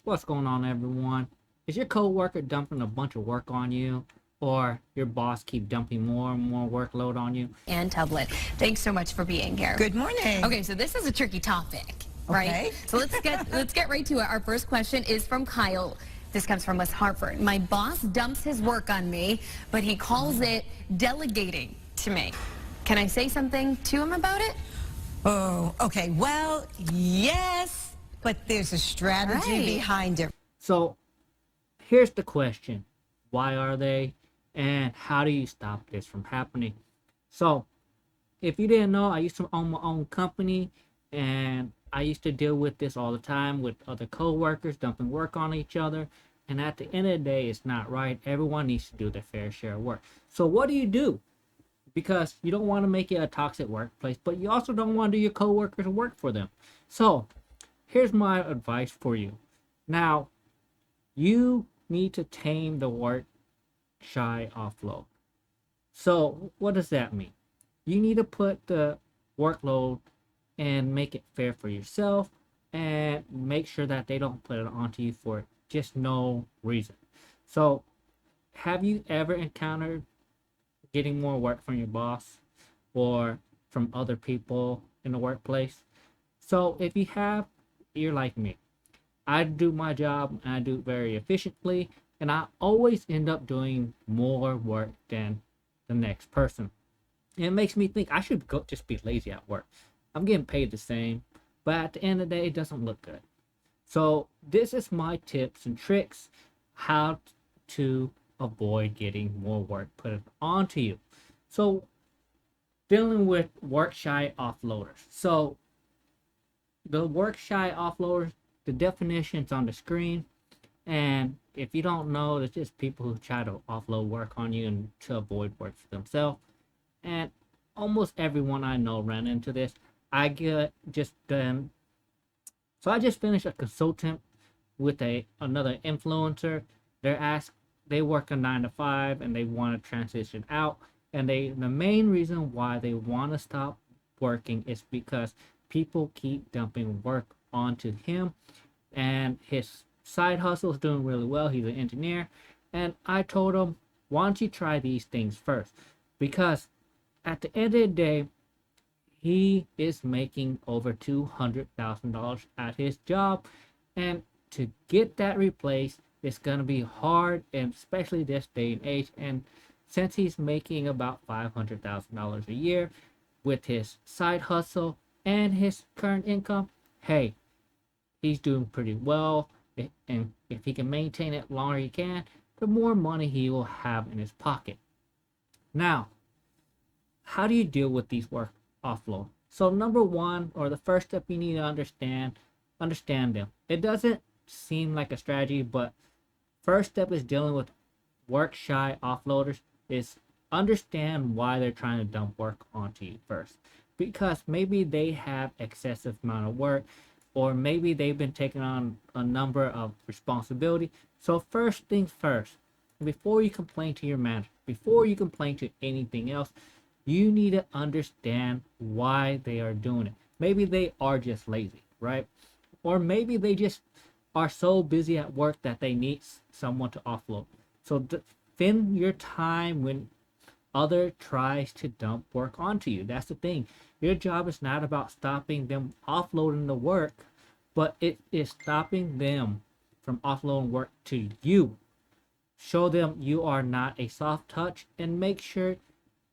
What's going on, everyone? Is your coworker dumping a bunch of work on you, or your boss keep dumping more and more workload on you? And Tublet. Thanks so much for being here. Good morning. Okay, so this is a tricky topic, right? Okay. So let's get right to it. Our first question is from Kyle. This comes from West Hartford. My boss dumps his work on me, but he calls it delegating to me. Can I say something to him about it? Oh, okay. Well, yes, but there's a strategy Right. behind it. So, here's the question: why are they, and how do you stop this from happening? So, if you didn't know, I used to own my own company, and I used to deal with this all the time with other coworkers dumping work on each other. And at the end of the day, it's not right. Everyone needs to do their fair share of work. So, what do? Because you don't want to make it a toxic workplace, but you also don't want to do your coworkers work for them. So, here's my advice for you. Now, you need to tame the work shy offload. So, what does that mean? You need to put the workload and make it fair for yourself and make sure that they don't put it onto you for just no reason. So, have you ever encountered getting more work from your boss or from other people in the workplace? So, if you have, you're like me. I do my job and I do it very efficiently, and I always end up doing more work than the next person. And it makes me think I should go just be lazy at work. I'm getting paid the same, but at the end of the day, it doesn't look good. So this is my tips and tricks how to avoid getting more work put onto you. So dealing with work shy offloaders. So the work shy offloaders, the definition's on the screen. And if you don't know, it's just people who try to offload work on you and to avoid work for themselves. And almost everyone I know ran into this. I get just so I just finished a consultant with another influencer. They work a 9 to 5 and they want to transition out. And the main reason why they want to stop working is because people keep dumping work onto him, and his side hustle is doing really well. He's an engineer, and I told him, why don't you try these things first? Because at the end of the day, he is making over $200,000 at his job, and to get that replaced, it's gonna be hard, and especially this day and age. And since he's making about $500,000 a year with his side hustle and his current income, hey, he's doing pretty well. And if he can maintain it longer, he can. The more money he will have in his pocket. Now, how do you deal with these work offload? So number one, or the first step, you need to understand them. It doesn't seem like a strategy, but first step is dealing with work shy offloaders is understand why they're trying to dump work onto you first. Because maybe they have excessive amount of work, or maybe they've been taking on a number of responsibility. So first things first, before you complain to your manager, before you complain to anything else, you need to understand why they are doing it. Maybe they are just lazy, right? Or maybe they just are so busy at work that they need someone to offload. So spend your time when other tries to dump work onto you. That's the thing. Your job is not about stopping them offloading the work, but it is stopping them from offloading work to you. Show them you are not a soft touch, and make sure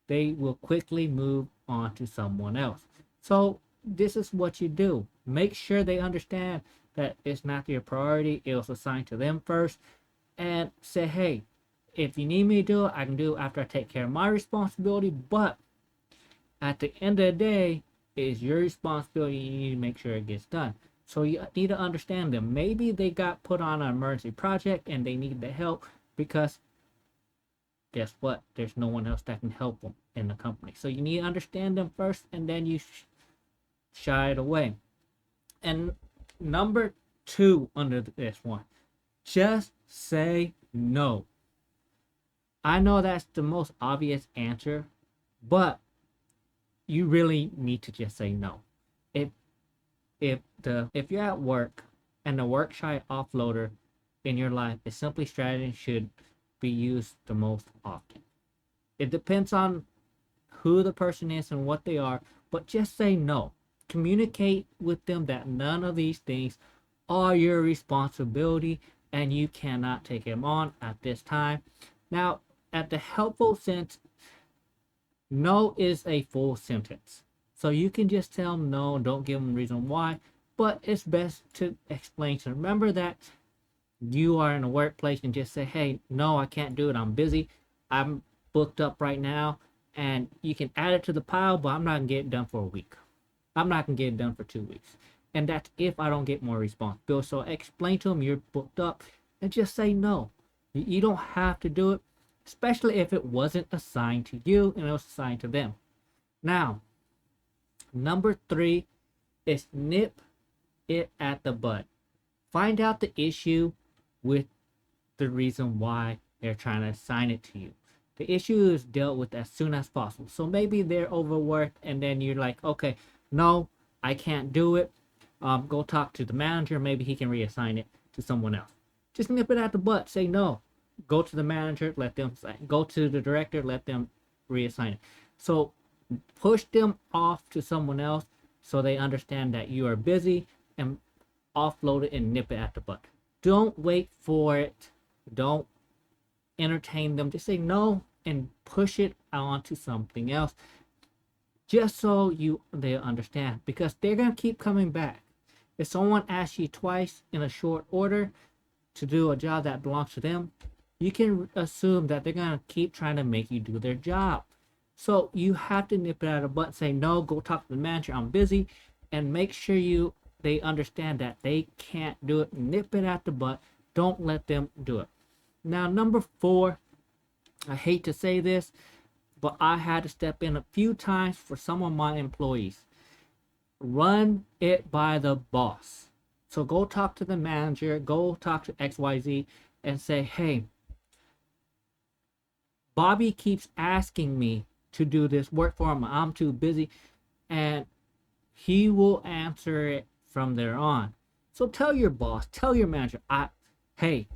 they will quickly move on to someone else. So this is what you do. Make sure they understand that it's not your priority. It was assigned to them first. And say, hey, if you need me to do it, I can do it after I take care of my responsibility. But at the end of the day, it is your responsibility. You need to make sure it gets done. So you need to understand them. Maybe they got put on an emergency project and they need the help because guess what? There's no one else that can help them in the company. So you need to understand them first, and then you shy it away. And number two under this one, just say no. I know that's the most obvious answer, but you really need to just say no. If you're at work and the worksite offloader in your life is simply strategy should be used the most often. It depends on who the person is and what they are, but just say no. Communicate with them that none of these things are your responsibility and you cannot take them on at this time. Now, at the helpful sense, no is a full sentence. So you can just tell them no, don't give them a reason why, but it's best to explain to them. Remember that you are in a workplace and just say, hey, no, I can't do it. I'm busy. I'm booked up right now. And you can add it to the pile, but I'm not going to get it done for a week. I'm not going to get it done for 2 weeks. And that's if I don't get more responsibility. So explain to them you're booked up and just say no. You don't have to do it, especially if it wasn't assigned to you and it was assigned to them. Now, number 3 is nip it at the bud. Find out the issue with the reason why they're trying to assign it to you. The issue is dealt with as soon as possible. So maybe they're overworked and then you're like, okay, no, I can't do it. Go talk to the manager. Maybe he can reassign it to someone else. Just nip it at the butt. Say no. Go to the manager. Let them sign. Go to the director. Let them reassign it. So push them off to someone else so they understand that you are busy, and offload it and nip it at the butt. Don't wait for it. Don't entertain them. Just say no and push it on to something else, just so they understand, because they're going to keep coming back. If someone asks you twice in a short order to do a job that belongs to them, you can assume that they're going to keep trying to make you do their job. So you have to nip it at the butt. Say no, go talk to the manager, I'm busy, and make sure they understand that they can't do it. Nip it at the butt. Don't let them do it. Now, number 4, I hate to say this, but I had to step in a few times for some of my employees. Run it by the boss. So go talk to the manager, go talk to XYZ and say, hey, Bobby keeps asking me to do this work for him. I'm too busy. And he will answer it from there on. So tell your boss, tell your manager, hey,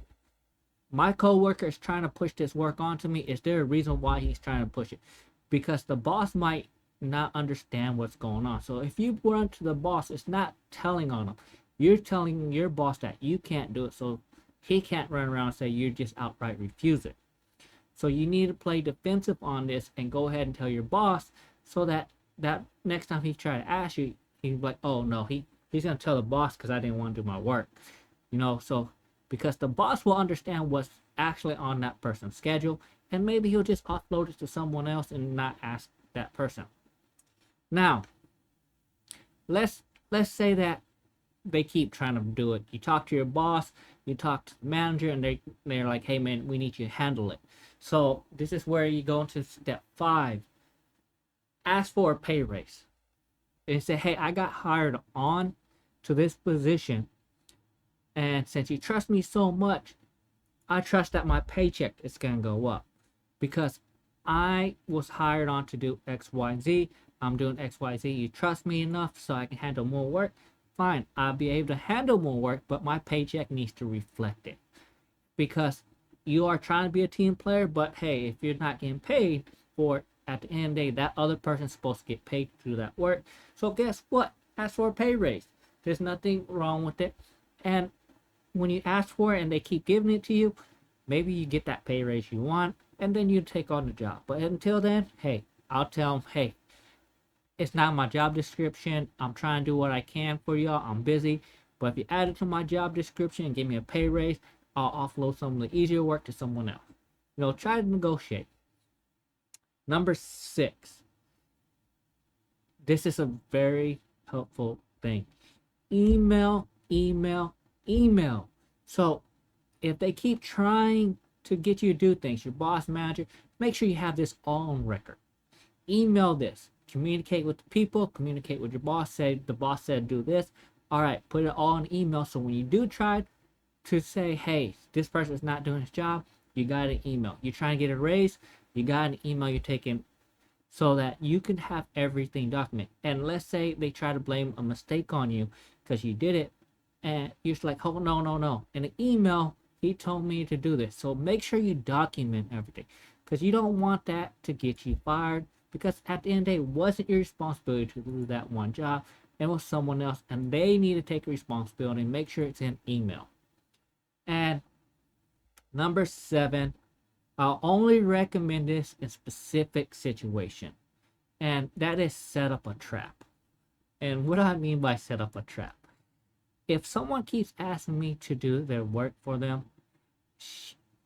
my coworker is trying to push this work onto me. Is there a reason why he's trying to push it? Because the boss might not understand what's going on. So if you run to the boss, it's not telling on him. You're telling your boss that you can't do it, so he can't run around and say you just outright refuse it. So you need to play defensive on this and go ahead and tell your boss, so that next time he try to ask you, he's like, oh no, he's gonna tell the boss because I didn't want to do my work. So because the boss will understand what's actually on that person's schedule, and maybe he'll just offload it to someone else and not ask that person. Now, let's say that they keep trying to do it. You talk to your boss, you talk to the manager, and they're like, hey man, we need you to handle it. So this is where you go into step 5. Ask for a pay raise. And say, hey, I got hired on to this position, and since you trust me so much, I trust that my paycheck is going to go up, because I was hired on to do XYZ. I'm doing XYZ. You trust me enough so I can handle more work. Fine, I'll be able to handle more work, but my paycheck needs to reflect it. Because you are trying to be a team player, but hey, if you're not getting paid for it, at the end of the day, that other person's supposed to get paid to do that work. So guess what? Ask for a pay raise. There's nothing wrong with it. And when you ask for it and they keep giving it to you, maybe you get that pay raise you want, and then you take on the job. But until then, hey, I'll tell them, hey, it's not my job description. I'm trying to do what I can for y'all. I'm busy. But if you add it to my job description and give me a pay raise, I'll offload some of the easier work to someone else. Try to negotiate. Number 6. This is a very helpful thing. Email. So if they keep trying to get you to do things, your boss, manager, make sure you have this all on record. Email this. Communicate with the people. Communicate with your boss. Say the boss said do this. All right, put it all in email. So when you do try to say, hey, this person is not doing his job, you got an email. You're trying to get a raise, you got an email you're taking, so that you can have everything documented. And let's say they try to blame a mistake on you because you did it. and you're just like, oh, no, no, no. In the email, he told me to do this. So make sure you document everything, because you don't want that to get you fired, because at the end of the day, it wasn't your responsibility to do that one job. It was someone else, and they need to take responsibility and make sure it's in email. And number 7, I'll only recommend this in specific situation, and that is set up a trap. And what do I mean by set up a trap? If someone keeps asking me to do their work for them,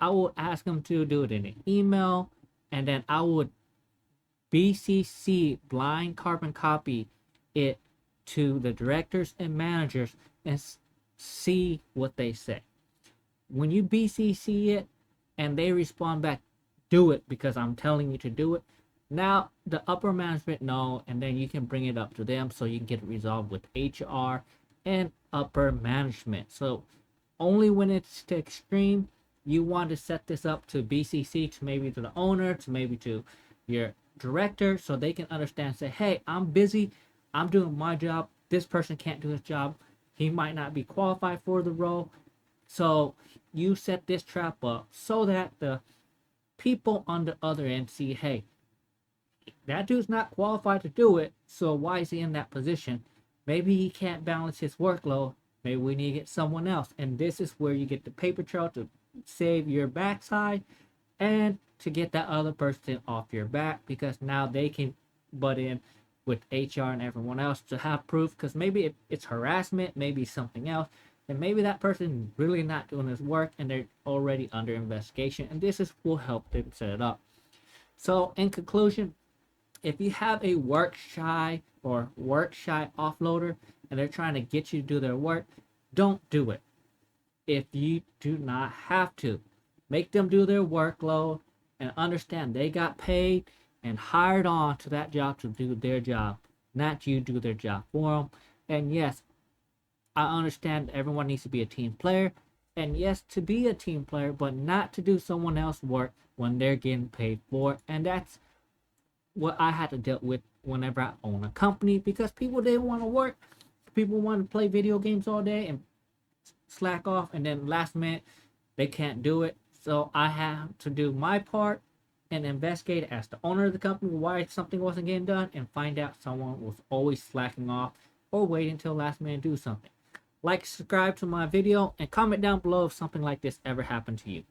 I will ask them to do it in an email, and then I would BCC, blind carbon copy it to the directors and managers and see what they say. When you BCC it and they respond back, do it because I'm telling you to do it, now the upper management know, and then you can bring it up to them so you can get it resolved with HR and upper management. So only when it's to extreme, you want to set this up to BCC, to maybe to the owner, to maybe to your director, so they can understand, say, hey, I'm busy, I'm doing my job, this person can't do his job, he might not be qualified for the role. So you set this trap up so that the people on the other end see, hey, that dude's not qualified to do it, so why is he in that position? Maybe he can't balance his workload. Maybe we need to get someone else. And this is where you get the paper trail to save your backside and to get that other person off your back, because now they can butt in with HR and everyone else to have proof, because maybe it's harassment, maybe something else, and maybe that person is really not doing his work and they're already under investigation, and this will help them set it up. So in conclusion, if you have a work shy offloader and they're trying to get you to do their work, don't do it. If you do not have to, make them do their workload and understand they got paid and hired on to that job to do their job, not you do their job for them. And yes, I understand everyone needs to be a team player, and yes, to be a team player, but not to do someone else's work when they're getting paid for it. And that's what I had to deal with whenever I own a company, because people didn't want to work. People want to play video games all day and slack off, and then last minute they can't do it. So I have to do my part and investigate as the owner of the company why something wasn't getting done, and find out someone was always slacking off or waiting until last minute to do something. Like, subscribe to my video, and comment down below if something like this ever happened to you.